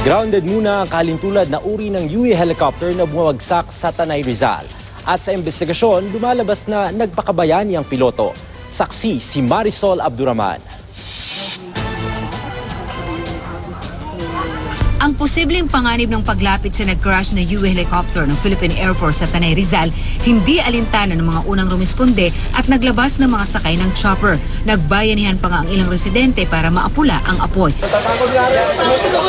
Grounded muna ang kalintulad na uri ng UE helicopter na bumagsak sa Tanay, Rizal. At sa investigasyon, lumalabas na nagpakabayani ang piloto. Saksi si Marisol Abduraman. Ang posibleng panganib ng paglapit sa nag-crash na UE helicopter ng Philippine Air Force sa Tanay, Rizal, hindi alintana ng mga unang rumisponde at naglabas ng mga sakay ng chopper. Nagbayanihan pa nga ang ilang residente para maapula ang apoy.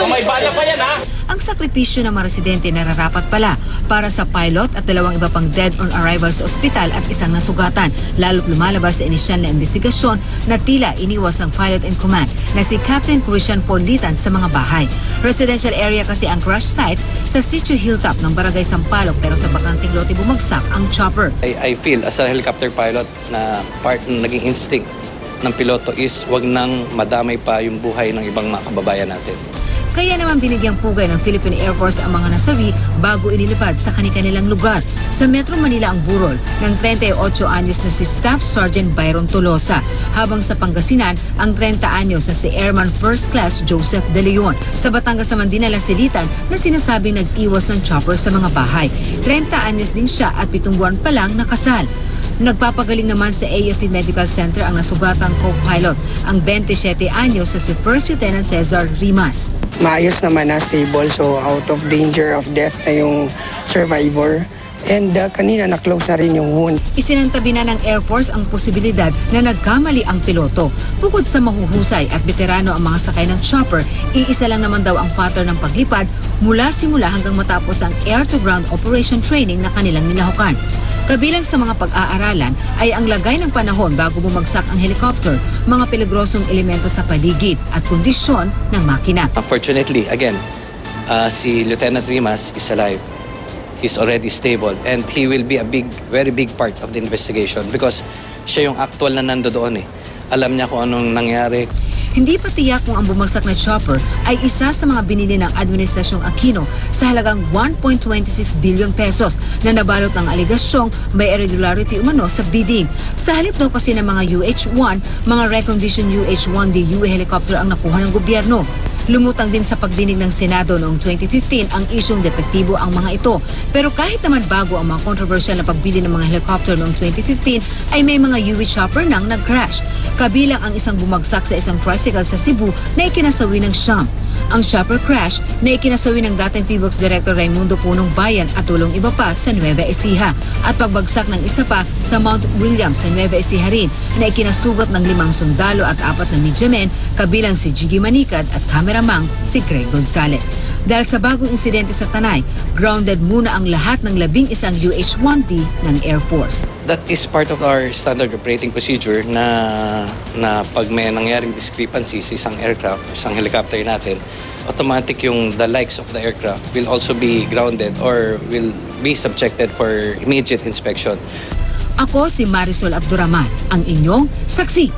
May bala pa yan, ha? Ang sakripisyo ng mga residente nararapat pala para sa pilot at dalawang iba pang dead on arrival sa ospital at isang nasugatan. Lalo't lumalabas sa inisyal na investigasyon na tila iniwas ang pilot in command na si Captain Christian Politan sa mga bahay. Residential area kasi ang crash site sa Sitio Hilltop ng Barangay Sampaloc, pero sa bakanteng lote bumagsak ang chopper. I feel as a helicopter pilot na part ng naging instinct ng piloto is wag nang madamay pa yung buhay ng ibang mga kababayan natin. Kaya naman binigyang pugay ng Philippine Air Force ang mga nasawi bago inilipad sa kanilang lugar. Sa Metro Manila ang burol ng 38 anyos na si Staff Sergeant Byron Tolosa, habang sa Pangasinan ang 30 anyos na si Airman First Class Joseph De Leon. Sa Batangas naman dinala si Litan na sinasabing nag-iwas ng chopper sa mga bahay. 30 anyos din siya at 7 buwan pa lang nakasal. Nagpapagaling naman sa AFP Medical Center ang nasugatang co-pilot, ang 27 anyos na si First Lieutenant Cesar Rimas. Maayos naman na, stable, so out of danger of death na yung survivor. And kanina na-close na rin yung wound. Isinantabi na ng Air Force ang posibilidad na nagkamali ang piloto. Bukod sa mahuhusay at veterano ang mga sakay ng chopper, iisa lang naman daw ang pattern ng paglipad mula simula hanggang matapos ang air-to-ground operation training na kanilang nilahukan. Kabilang sa mga pag-aaralan ay ang lagay ng panahon bago bumagsak ang helicopter, mga peligrosong elemento sa paligid at kondisyon ng makina. Unfortunately, again, si Lieutenant Rimas is alive. He's already stable and he will be a very big part of the investigation because siya yung actual na nando doon eh. Alam niya kung anong nangyari. Hindi pa tiyak kung ang bumagsak na chopper ay isa sa mga binili ng Administrasyong Aquino sa halagang 1.26 billion pesos na nabalot ng aligasyong may irregularity umano sa bidding. Sa halip daw kasi ng mga UH-1, mga reconditioned UH-1D UE helicopter ang nakuha ng gobyerno. Lumutang din sa pagdinig ng Senado noong 2015 ang isyong depektibo ang mga ito. Pero kahit naman bago ang mga controversial na pagbili ng mga helicopter noong 2015 ay may mga UE chopper nang nag-crash. Kabilang ang isang bumagsak sa isang tricycle sa Cebu na ikinasawi ng Siam. Ang chopper crash na ikinasawi ng dating PHIVOLCS Director Raimundo Punong Bayan at tulong iba pa sa Nueva Ecija. At pagbagsak ng isa pa sa Mount William sa Nueva Ecija rin na ikinasugat ng 5 sundalo at 4 na media-men, kabilang si Jiggy Manicad at kameramang si Craig Gonzales. Dahil sa bagong insidente sa Tanay, grounded muna ang lahat ng 11 UH-1D ng Air Force. That is part of our standard operating procedure na pag may nangyaring discrepancy sa isang aircraft, isang helicopter natin, automatic yung the likes of the aircraft will also be grounded or will be subjected for immediate inspection. Ako si Marisol Abduraman, ang inyong saksi.